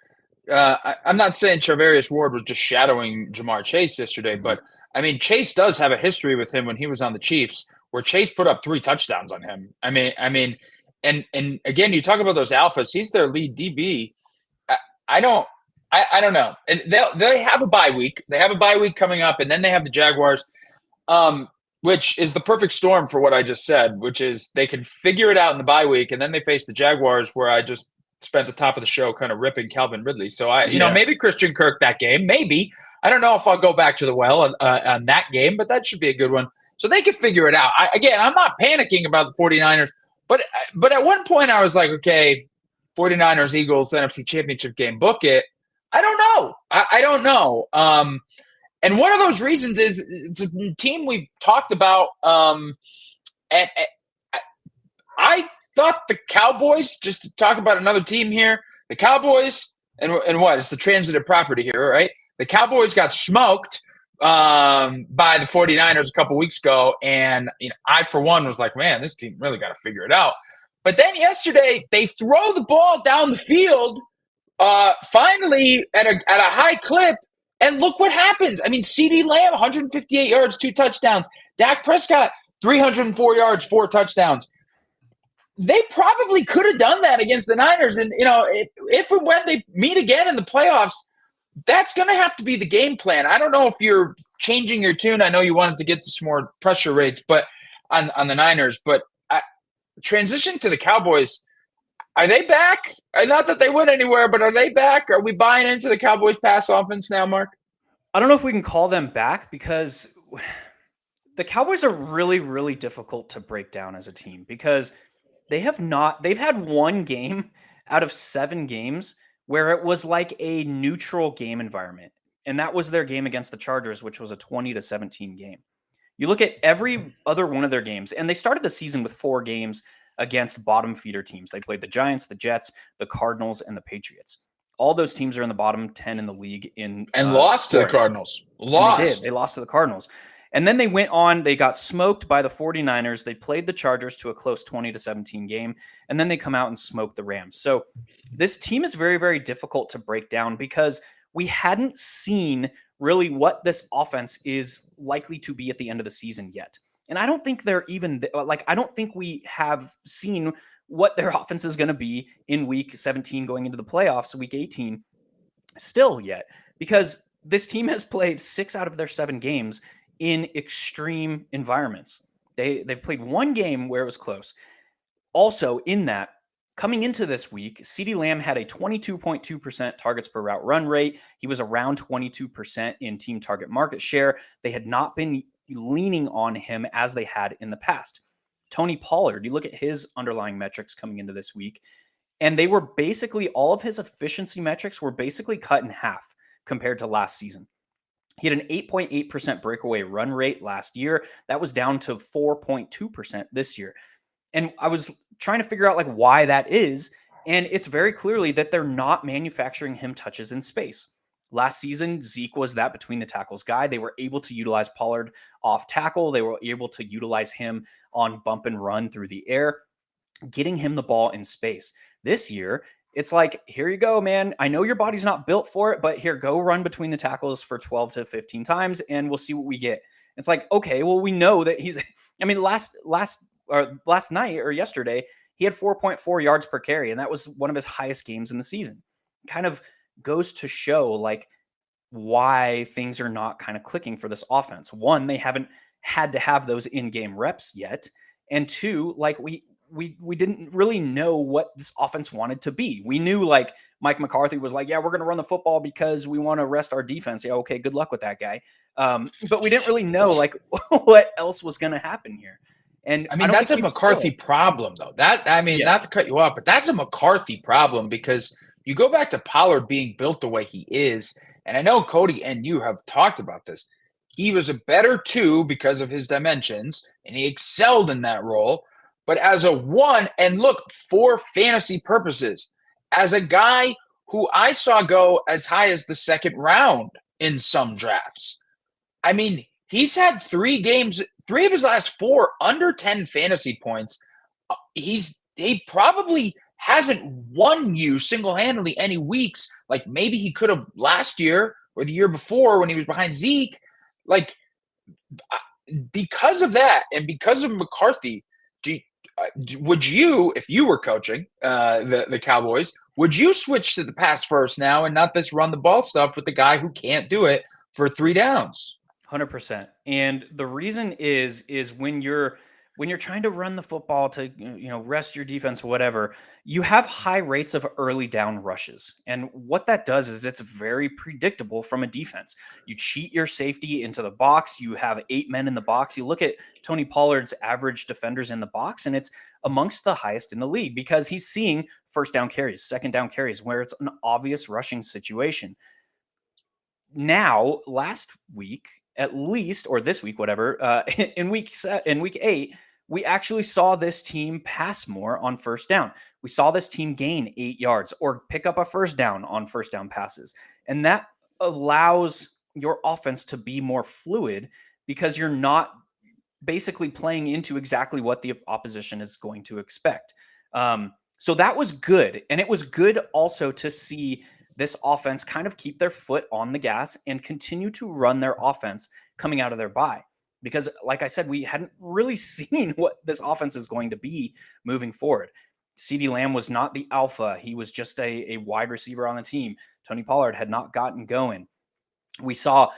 I'm not saying Charvarius Ward was just shadowing Jamar Chase yesterday, but, I mean, Chase does have a history with him when he was on the Chiefs where Chase put up 3 touchdowns on him. I mean, and again, you talk about those alphas. He's their lead DB. I don't know. And they have a bye week. They have a bye week coming up, and then they have the Jaguars, which is the perfect storm for what I just said, which is they can figure it out in the bye week, and then they face the Jaguars, where I just spent the top of the show kind of ripping Calvin Ridley. So maybe Christian Kirk that game, maybe. I don't know if I'll go back to the well on that game, but that should be a good one. So they can figure it out. I'm not panicking about the 49ers, but at one point I was like, okay, 49ers, Eagles, NFC Championship game, book it. I don't know. I don't know. And one of those reasons is it's a team we talked about. And I thought the Cowboys, just to talk about another team here, the Cowboys, and what? It's the transitive property here, right? The Cowboys got smoked by the 49ers a couple weeks ago. And I, for one, was like, man, this team really got to figure it out. But then yesterday, they throw the ball down the field finally at a high clip, and look what happens. I mean, CeeDee Lamb, 158 yards, 2 touchdowns. Dak Prescott, 304 yards, 4 touchdowns. They probably could have done that against the Niners. And, if and when they meet again in the playoffs, that's going to have to be the game plan. I don't know if you're changing your tune. I know you wanted to get to some more pressure rates but on the Niners, but transition to the Cowboys. Are they back? Not that they went anywhere, but are they back? Are we buying into the Cowboys pass offense now, Mark? I don't know if we can call them back because the Cowboys are really, really difficult to break down as a team because they've had 1 game out of 7 games where it was like a neutral game environment. And that was their game against the Chargers, which was a 20-17 game. You look at every other one of their games, and they started the season with 4 games against bottom feeder teams. They played the Giants, the Jets, the Cardinals, and the Patriots. All those teams are in the bottom 10 in the league and lost to the scoring. Cardinals. And they did. They lost to the Cardinals. And then they went on, they got smoked by the 49ers. They played the Chargers to a close 20-17 game. And then they come out and smoke the Rams. So this team is very, very difficult to break down because we hadn't seen really what this offense is likely to be at the end of the season yet. And I don't think they're even I don't think we have seen what their offense is going to be in week 17 going into the playoffs, week 18 still yet, because this team has played 6 out of their 7 games in extreme environments. They've played one game where it was close. Also in that, coming into this week, CeeDee Lamb had a 22.2% targets per route run rate. He was around 22% in team target market share. They had not been leaning on him as they had in the past. Tony Pollard, you look at his underlying metrics coming into this week, and they were basically, all of his efficiency metrics were basically cut in half compared to last season. He had an 8.8% breakaway run rate last year. That was down to 4.2% this year. And I was trying to figure out why that is. And it's very clearly that they're not manufacturing him touches in space. Last season, Zeke was that between the tackles guy. They were able to utilize Pollard off tackle. They were able to utilize him on bump and run through the air, getting him the ball in space. This year, it's here you go, man. I know your body's not built for it, but here, go run between the tackles for 12 to 15 times, and we'll see what we get. It's okay, well, we know that he's, last night or yesterday, he had 4.4 yards per carry, and that was one of his highest games in the season. Kind of goes to show why things are not kind of clicking for this offense. One, they haven't had to have those in-game reps yet. And two, we didn't really know what this offense wanted to be. We knew Mike McCarthy was yeah, we're going to run the football because we want to rest our defense. Yeah, okay, good luck with that guy. But we didn't really know what else was going to happen here. And that's a McCarthy problem, though. Yes. Not to cut you off, but that's a McCarthy problem because you go back to Pollard being built the way he is, and I know Cody and you have talked about this. He was a better 2 because of his dimensions, and he excelled in that role. But as a 1, and look, for fantasy purposes, as a guy who I saw go as high as the 2nd round in some drafts, he's had 3 games, 3 of his last 4 under 10 fantasy points. He probably hasn't won you single-handedly any weeks like maybe he could have last year or the year before when he was behind Zeke. Because of that and because of McCarthy, would you, if you were coaching the Cowboys, would you switch to the pass first now and not this run the ball stuff with the guy who can't do it for 3 downs? 100%. And the reason is when you're trying to run the football to rest your defense or whatever, you have high rates of early down rushes. And what that does is it's very predictable from a defense. You cheat your safety into the box. You have 8 men in the box. You look at Tony Pollard's average defenders in the box, and it's amongst the highest in the league because he's seeing first down carries, second down carries, where it's an obvious rushing situation. Now, last week, at least, or this week, whatever, in week 8, we actually saw this team pass more on first down. We saw this team gain 8 yards or pick up a first down on first down passes. And that allows your offense to be more fluid because you're not basically playing into exactly what the opposition is going to expect. So that was good. And it was good also to see this offense kind of keep their foot on the gas and continue to run their offense coming out of their bye. Because like I said, we hadn't really seen what this offense is going to be moving forward. CeeDee Lamb was not the alpha. He was just a wide receiver on the team. Tony Pollard had not gotten going. We saw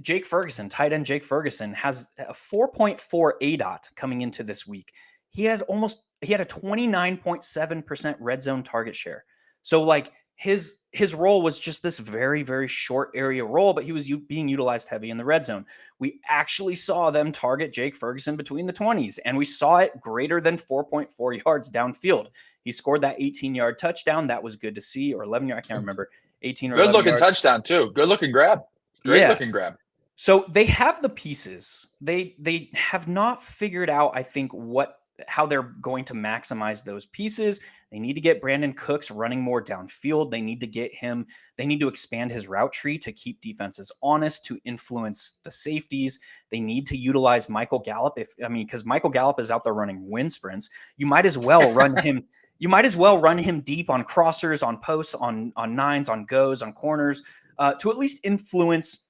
Jake Ferguson, tight end Jake Ferguson, has a 4.4 ADOT coming into this week. He had a 29.7% red zone target share. So his role was just this very, very short area role, but he was being utilized heavy in the red zone. We actually saw them target Jake Ferguson between the 20s, and we saw it greater than 4.4 yards downfield. He scored that 18-yard touchdown. That was good to see, or 11-yard, I can't remember. 18 or good looking yards. Touchdown too. Good looking grab. Great looking grab. So they have the pieces. They have not figured out, I think, what how they're going to maximize those pieces. They need to get Brandon Cooks running more downfield. They need to expand his route tree to keep defenses honest, to influence the safeties. They need to utilize Michael Gallup because Michael Gallup is out there running wind sprints. You might as well run him. You might as well run him deep on crossers, on posts, on nines, on goes, on corners, to at least influence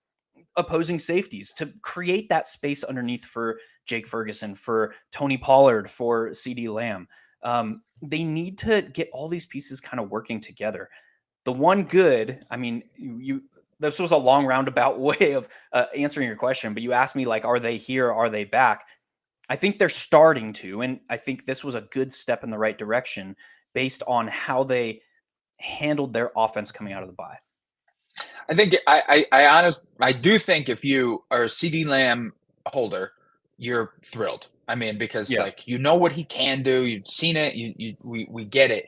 opposing safeties, to create that space underneath for Jake Ferguson, for Tony Pollard, for CeeDee Lamb. They need to get all these pieces kind of working together. The one good, this was a long roundabout way of answering your question, but you asked me, like, are they here? Are they back? I think they're starting to, and I think this was a good step in the right direction based on how they handled their offense coming out of the bye. I think I do think if you are a CeeDee Lamb holder, you're thrilled. Because like, you know what he can do. You've seen it. We get it.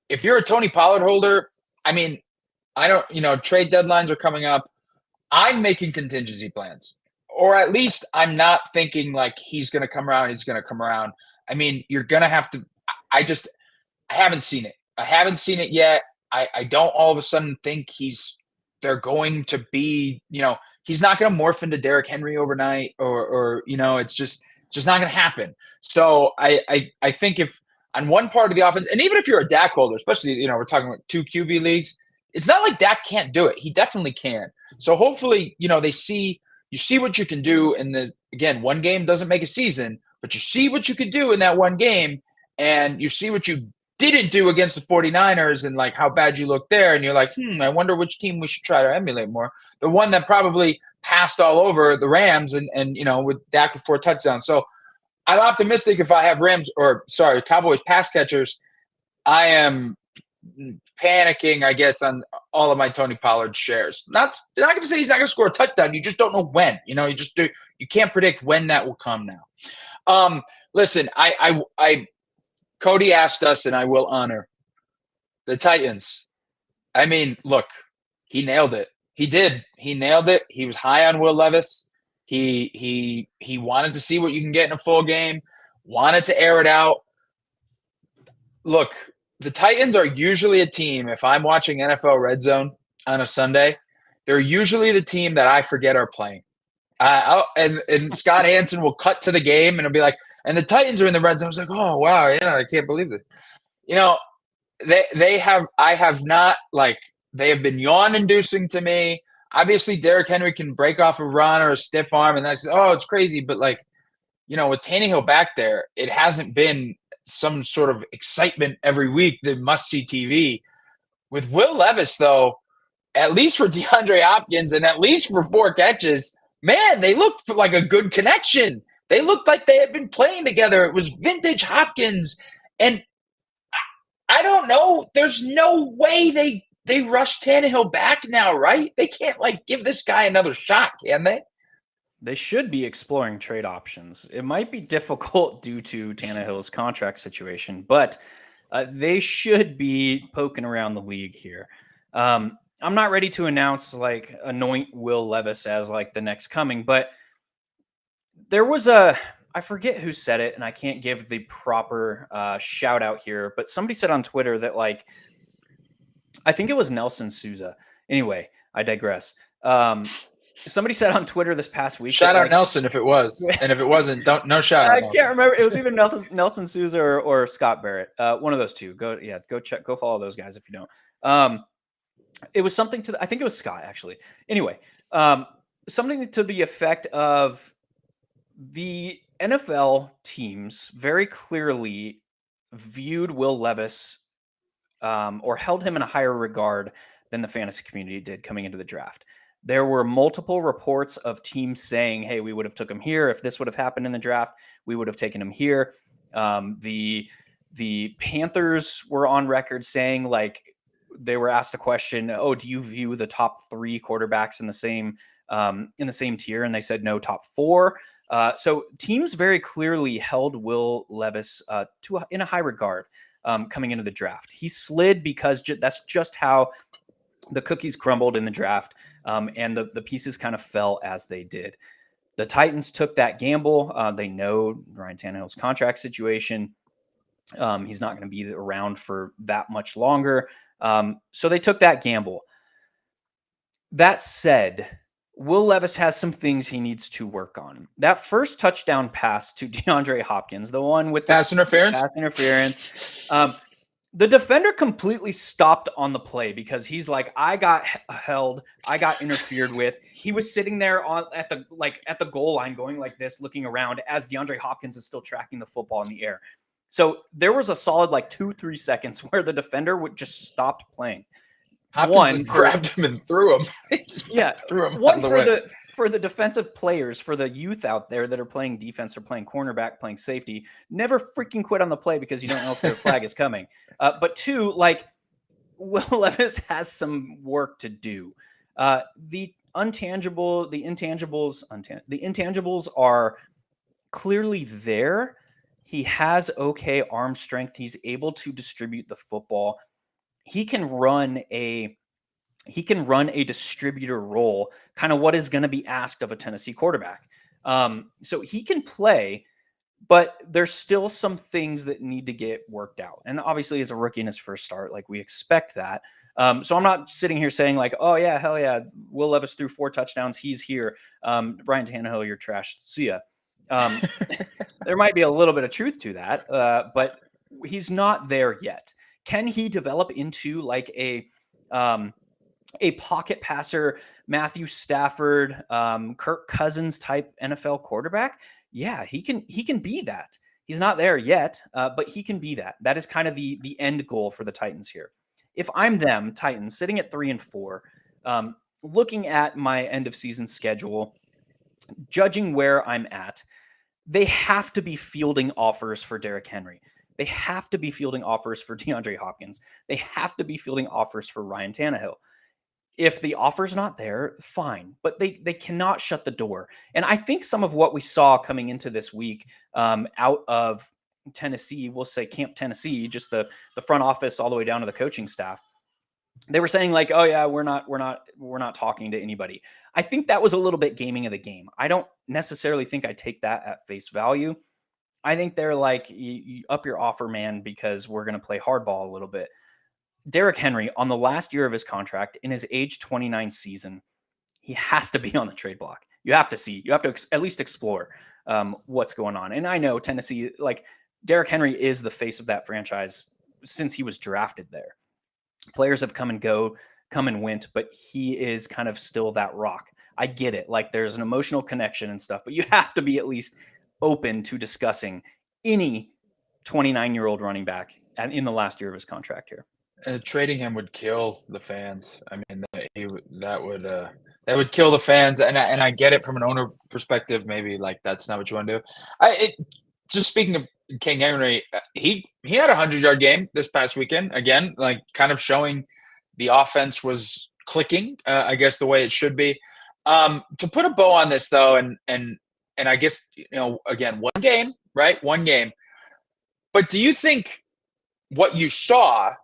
If you're a Tony Pollard holder, I don't, trade deadlines are coming up. I'm making contingency plans, or at least I'm not thinking like he's going to come around. He's going to come around. You're going to have to, I haven't seen it. I haven't seen it yet. I don't all of a sudden think they're going to be, he's not going to morph into Derrick Henry overnight or it's just not going to happen. So I think if on one part of the offense, and even if you're a Dak holder, especially, we're talking about 2 QB leagues, it's not like Dak can't do it. He definitely can. So hopefully, you see what you can do again, one game doesn't make a season, but you see what you could do in that one game, and you see what you didn't do against the 49ers and like how bad you look there. And you're like, I wonder which team we should try to emulate more. The one that probably passed all over the Rams and with Dak with 4 touchdowns. So I'm optimistic if I have Cowboys pass catchers, I am panicking, I guess, on all of my Tony Pollard shares. Not going to say he's not going to score a touchdown. You just don't know when. You can't predict when that will come now. Listen, Cody asked us, and I will honor the Titans. Look, he nailed it. He did. He nailed it. He was high on Will Levis. He wanted to see what you can get in a full game, wanted to air it out. Look, the Titans are usually a team, if I'm watching NFL Red Zone on a Sunday, they're usually the team that I forget are playing. And Scott Hansen will cut to the game and it'll be like, and the Titans are in the red zone. I was like, oh wow, yeah, I can't believe it. They have been yawn inducing to me. Obviously, Derrick Henry can break off a run or a stiff arm, and that's it's crazy. But with Tannehill back there, it hasn't been some sort of excitement every week that must-see TV. With Will Levis, though, at least for DeAndre Hopkins and at least for 4 catches, man, they looked like a good connection. They looked like they had been playing together. It was vintage Hopkins. And I don't know. There's no way they rush Tannehill back now, right? They can't give this guy another shot, can they? They should be exploring trade options. It might be difficult due to Tannehill's contract situation, but they should be poking around the league here. I'm not ready to announce anoint Will Levis as the next coming, but there was I forget who said it, and I can't give the proper shout out here, but somebody said on Twitter that I think it was Nelson Souza. Anyway, I digress. Somebody said on Twitter this past week. Shout out Nelson if it was, and if it wasn't, no shout out. I can't remember. It was either Nelson Souza or Scott Barrett. One of those two. Go follow those guys if you don't. It was something I think it was Scott actually. Anyway, something to the effect of the NFL teams very clearly viewed Will Levis or held him in a higher regard than the fantasy community did coming into the draft. There were multiple reports of teams saying, hey, we would have took him here. If this would have happened in the draft, we would have taken him here. The Panthers were on record saying they were asked a question, do you view the top 3 quarterbacks in the same tier? And they said no, top 4. So teams very clearly held Will Levis in a high regard coming into the draft. He slid because that's just how the cookies crumbled in the draft, and the pieces kind of fell as they did. The Titans took that gamble. They know Ryan Tannehill's contract situation. He's not going to be around for that much longer. So they took that gamble. That said, Will Levis has some things he needs to work on. That first touchdown pass to DeAndre Hopkins, the one with the Pass interference. pass interference, the defender completely stopped on the play because he's like, I got held, I got interfered with. He was sitting there at the goal line going like this, looking around as DeAndre Hopkins is still tracking the football in the air. So there was a solid 2-3 seconds where the defender would just stopped playing. Hopkins grabbed him and threw him. Threw him one for the defensive players, for the youth out there that are playing defense or playing cornerback, playing safety, never freaking quit on the play because you don't know if their flag is coming. But two, Will Levis has some work to do. The intangibles are clearly there. He has okay arm strength. He's able to distribute the football. He can run a distributor role, kind of what is going to be asked of a Tennessee quarterback. So he can play, but there's still some things that need to get worked out. And obviously as a rookie in his first start, we expect that. So I'm not sitting here saying oh yeah, hell yeah, Will Levis threw 4 touchdowns. He's here. Ryan Tannehill, you're trash. See ya. There might be a little bit of truth to that, but he's not there yet. Can he develop into a pocket passer, Matthew Stafford, Kirk Cousins type NFL quarterback? Yeah, he can be that. He's not there yet, but he can be that. That is kind of the end goal for the Titans here. If I'm them, Titans, sitting at 3-4, looking at my end of season schedule, judging where I'm at, they have to be fielding offers for Derrick Henry. They have to be fielding offers for DeAndre Hopkins. They have to be fielding offers for Ryan Tannehill. If the offer's not there, fine, but they cannot shut the door. And I think some of what we saw coming into this week out of Tennessee, we'll say Camp Tennessee, just the front office all the way down to the coaching staff, they were saying oh yeah, we're not talking to anybody. I think that was a little bit gaming of the game. I don't necessarily think I take that at face value. I think they're you up your offer, man, because we're going to play hardball a little bit. Derrick Henry, on the last year of his contract, in his age 29 season, he has to be on the trade block. You have to at least explore what's going on. And I know Tennessee, Derrick Henry is the face of that franchise since he was drafted there. Players have come and went, but he is kind of still that rock. I get it. There's an emotional connection and stuff, but you have to be at least open to discussing any 29-year-old running back in the last year of his contract here. Trading him would kill the fans. I mean, that would kill the fans. And I get it from an owner perspective. Maybe that's not what you want to do. Just speaking of King Henry, he had a 100-yard game this past weekend. Again, kind of showing the offense was clicking, I guess the way it should be. To put a bow on this though, and I guess, again, one game, right? One game. But do you think what you saw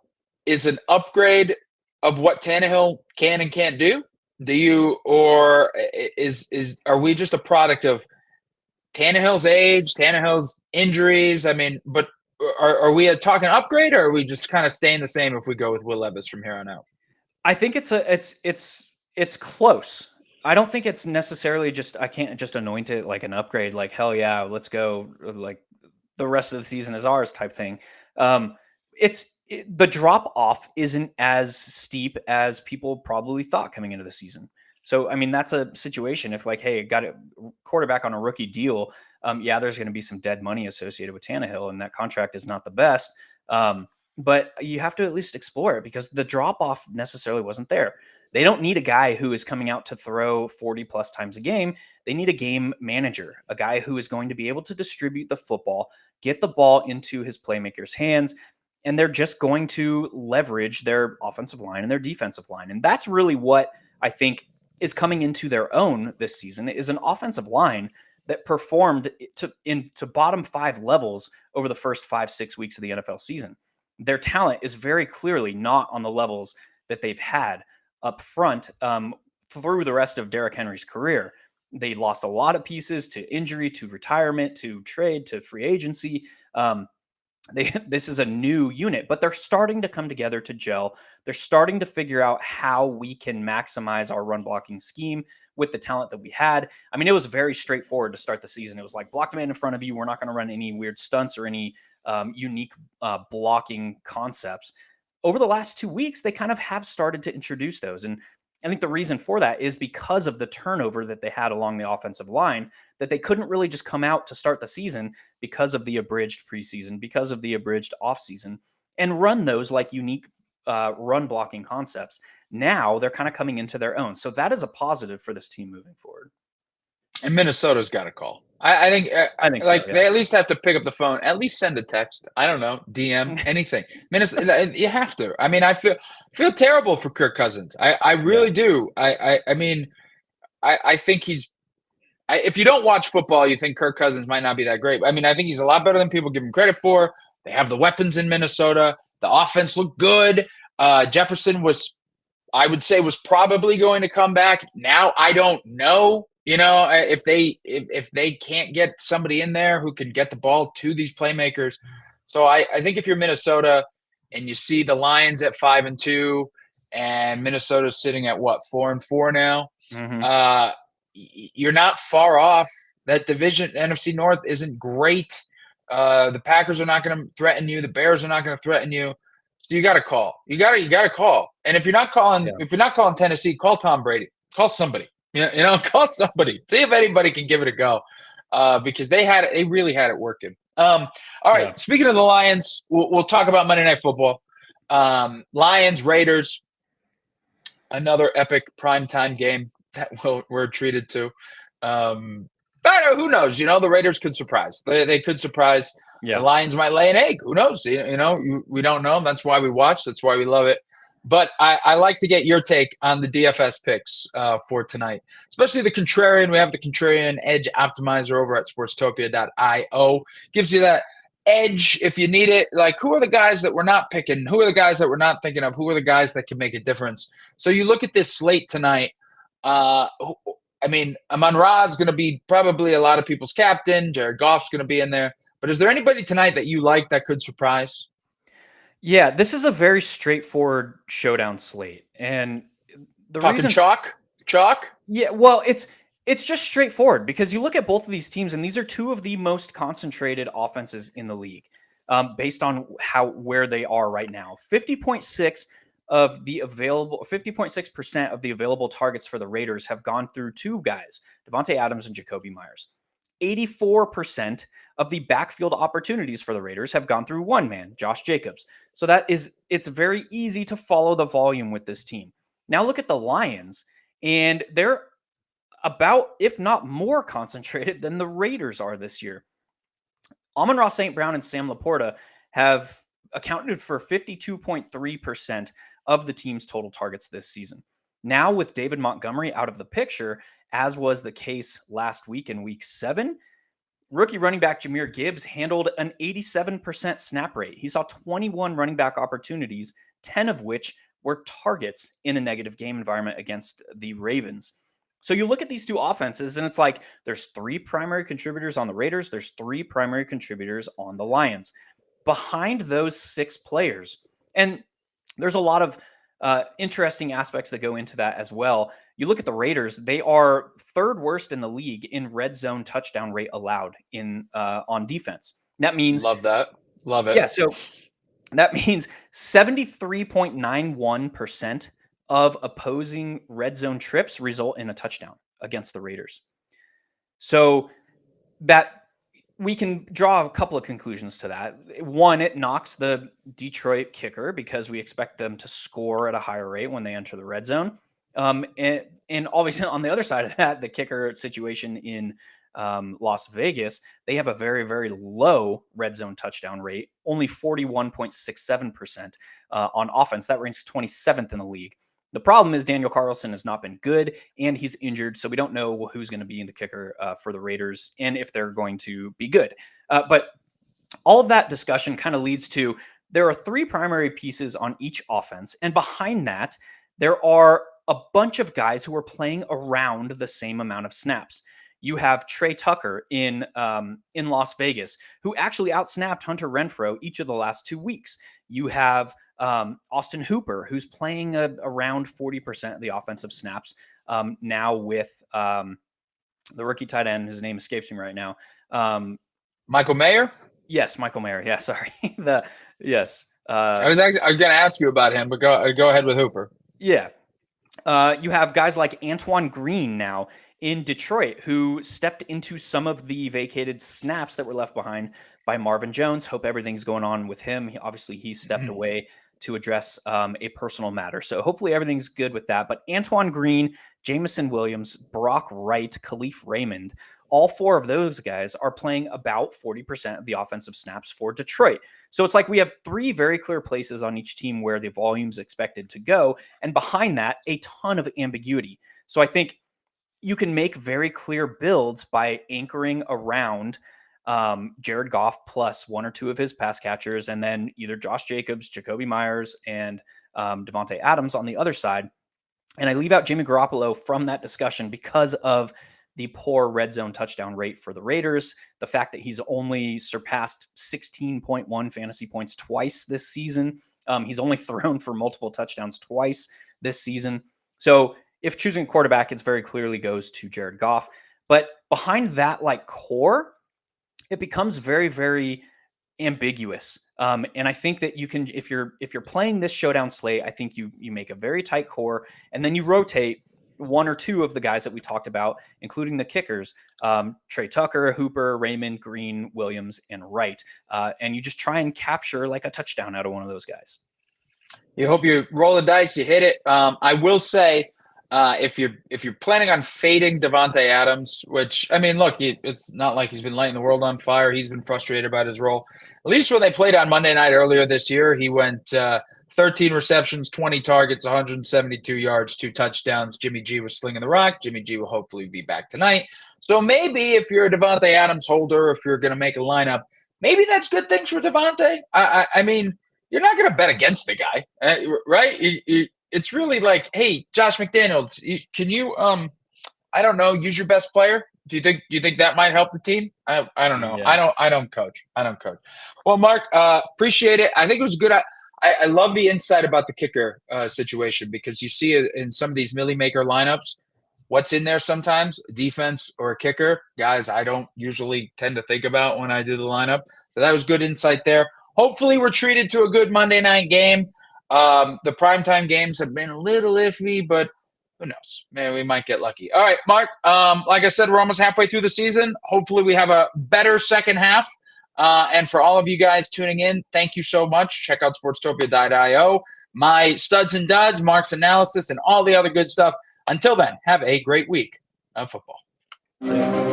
is an upgrade of what Tannehill can and can't do? Do you, or are we just a product of Tannehill's age, Tannehill's injuries? I mean, but are we talking upgrade, or are we just kind of staying the same if we go with Will Levis from here on out? I think it's close. I don't think it's necessarily I can't just anoint it like an upgrade, hell yeah, let's go, the rest of the season is ours type thing. The drop off isn't as steep as people probably thought coming into the season. So, I mean, that's a situation if hey, got a quarterback on a rookie deal. Yeah, there's going to be some dead money associated with Tannehill, and that contract is not the best. But you have to at least explore it because the drop off necessarily wasn't there. They don't need a guy who is coming out to throw 40 plus times a game. They need a game manager, a guy who is going to be able to distribute the football, get the ball into his playmakers' hands, and they're just going to leverage their offensive line and their defensive line. And that's really what I think is coming into their own this season, is an offensive line that performed into bottom 5 levels over the first 5-6 weeks of the NFL season. Their talent is very clearly not on the levels that they've had up front through the rest of Derrick Henry's career. They lost a lot of pieces to injury, to retirement, to trade, to free agency. This is a new unit, but they're starting to come together to gel. They're starting to figure out how we can maximize our run blocking scheme with the talent that we had. I mean, it was very straightforward to start the season. It was like, block the man in front of you. We're not going to run any weird stunts or any unique blocking concepts. Over the last 2 weeks, they kind of have started to introduce those. And I think the reason for that is because of the turnover that they had along the offensive line, that they couldn't really just come out to start the season because of the abridged preseason, because of the abridged offseason, and run those like unique run blocking concepts. Now they're kind of coming into their own. So that is a positive for this team moving forward. And Minnesota's got a call. I think like so, yeah. they at least have to pick up the phone, at least send a text. I don't know, DM, anything. Minnesota, you have to. I mean, I feel terrible for Kirk Cousins. I really do. I mean, I think if you don't watch football, you think Kirk Cousins might not be that great. I mean, I think he's a lot better than people give him credit for. They have the weapons in Minnesota. The offense looked good. Jefferson I would say, was probably going to come back. Now I don't know. You know, if they can't get somebody in there who can get the ball to these playmakers. So I think if you're Minnesota and you see the Lions at 5-2 and Minnesota's sitting at 4-4 now, Mm-hmm. You're not far off. That division, NFC North, isn't great. The Packers are not going to threaten you. The Bears are not going to threaten you. So you got to call. You got to call. And if you're not calling, Tennessee, call Tom Brady. Call somebody. You know, call somebody. See if anybody can give it a go, because they really had it working. All right. Yeah. Speaking of the Lions, we'll talk about Monday Night Football. Lions, Raiders, another epic primetime game that we're treated to. But who knows? You know, the Raiders could surprise. They could surprise. Yeah. The Lions might lay an egg. Who knows? You know, we don't know. That's why we watch. That's why we love it. But I like to get your take on the DFS picks for tonight, especially the contrarian. We have the contrarian edge optimizer over at sportstopia.io. Gives you that edge if you need it. Like, who are the guys that we're not picking? Who are the guys that we're not thinking of? Who are the guys that can make a difference? So you look at this slate tonight. I mean, Amon-Ra is going to be probably a lot of people's captain. Jared Goff's going to be in there. But is there anybody tonight that you like that could surprise? Yeah, this is a very straightforward showdown slate. And the Talking reason chalk? Yeah, well, it's just straightforward because you look at both of these teams, and these are two of the most concentrated offenses in the league, based on where they are right now. 50.6% of the available targets for the Raiders have gone through two guys, Devontae Adams and Jacoby Myers. 84% of the backfield opportunities for the Raiders have gone through one man, Josh Jacobs. So it's very easy to follow the volume with this team. Now look at the Lions, and they're about, if not more concentrated than the Raiders are this year. Amon-Ra St. Brown and Sam Laporta have accounted for 52.3% of the team's total targets this season. Now with David Montgomery out of the picture, as was the case last week in week 7, rookie running back Jahmyr Gibbs handled an 87% snap rate. He saw 21 running back opportunities, 10 of which were targets in a negative game environment against the Ravens. So you look at these two offenses, and it's like there's 3 primary contributors on the Raiders. There's 3 primary contributors on the Lions. Behind those 6 players, and there's a lot of interesting aspects that go into that as well. You look at the Raiders; they are 3rd worst in the league in red zone touchdown rate allowed on defense. That means Love that. Love it. Yeah, so that means 73.91% of opposing red zone trips result in a touchdown against the Raiders. So that we can draw a couple of conclusions to that. One, it knocks the Detroit kicker because we expect them to score at a higher rate when they enter the red zone. And obviously on the other side of that, the kicker situation in Las Vegas, they have a very, very low red zone touchdown rate, only 41.67% on offense. That ranks 27th in the league. The problem is Daniel Carlson has not been good, and he's injured, so we don't know who's going to be in the kicker for the Raiders and if they're going to be good. But all of that discussion kind of leads to there are 3 primary pieces on each offense, and behind that, there are a bunch of guys who are playing around the same amount of snaps. You have Trey Tucker in Las Vegas, who actually outsnapped Hunter Renfrow each of the last 2 weeks. You have Austin Hooper, who's playing around 40% of the offensive snaps now with the rookie tight end. His name escapes me right now. Michael Mayer? Yes, Michael Mayer. Yeah, sorry. Yes. I was going to ask you about him, but go ahead with Hooper. Yeah. You have guys like Antoine Green now in Detroit, who stepped into some of the vacated snaps that were left behind by Marvin Jones. Hope everything's going on with him. He stepped away to address a personal matter. So hopefully everything's good with that. But Antoine Green, Jamison Williams, Brock Wright, Khalif Raymond, all 4 of those guys are playing about 40% of the offensive snaps for Detroit. So it's like we have 3 very clear places on each team where the volume's expected to go. And behind that, a ton of ambiguity. So I think you can make very clear builds by anchoring around Jared Goff plus 1 or 2 of his pass catchers, and then either Josh Jacobs, Jacoby Myers, and Devontae Adams on the other side. And I leave out Jimmy Garoppolo from that discussion because of the poor red zone touchdown rate for the Raiders, the fact that he's only surpassed 16.1 fantasy points twice this season. He's only thrown for multiple touchdowns twice this season. So if choosing quarterback, it very clearly goes to Jared Goff. But behind that core, it becomes very, very ambiguous. And I think that you can, if you're playing this showdown slate, I think you make a very tight core, and then you rotate 1 or 2 of the guys that we talked about, including the kickers, Trey Tucker, Hooper, Raymond, Green, Williams, and Wright. And you just try and capture a touchdown out of one of those guys. You hope you roll the dice, you hit it. I will say, if you're planning on fading Devontae Adams, which, I mean, look, it's not like he's been lighting the world on fire. He's been frustrated about his role. At least when they played on Monday night earlier this year, he went 13 receptions, 20 targets, 172 yards, 2 touchdowns. Jimmy G was slinging the rock. Jimmy G will hopefully be back tonight. So maybe if you're a Devontae Adams holder, if you're going to make a lineup, maybe that's good things for Devontae. I mean, you're not going to bet against the guy, right? It's really like, hey, Josh McDaniels, can you, I don't know, use your best player? Do you think that might help the team? I don't know. Yeah. I don't coach. Well, Mark, appreciate it. I think it was good. I love the insight about the kicker situation, because you see it in some of these Millie Maker lineups. What's in there sometimes, a defense or a kicker, guys, I don't usually tend to think about when I do the lineup. So that was good insight there. Hopefully we're treated to a good Monday night game. The primetime games have been a little iffy, but who knows? Maybe we might get lucky. All right, Mark, like I said, we're almost halfway through the season. Hopefully we have a better second half. And for all of you guys tuning in, thank you so much. Check out sportstopia.io, my studs and duds, Mark's analysis, and all the other good stuff. Until then, have a great week of football. See ya.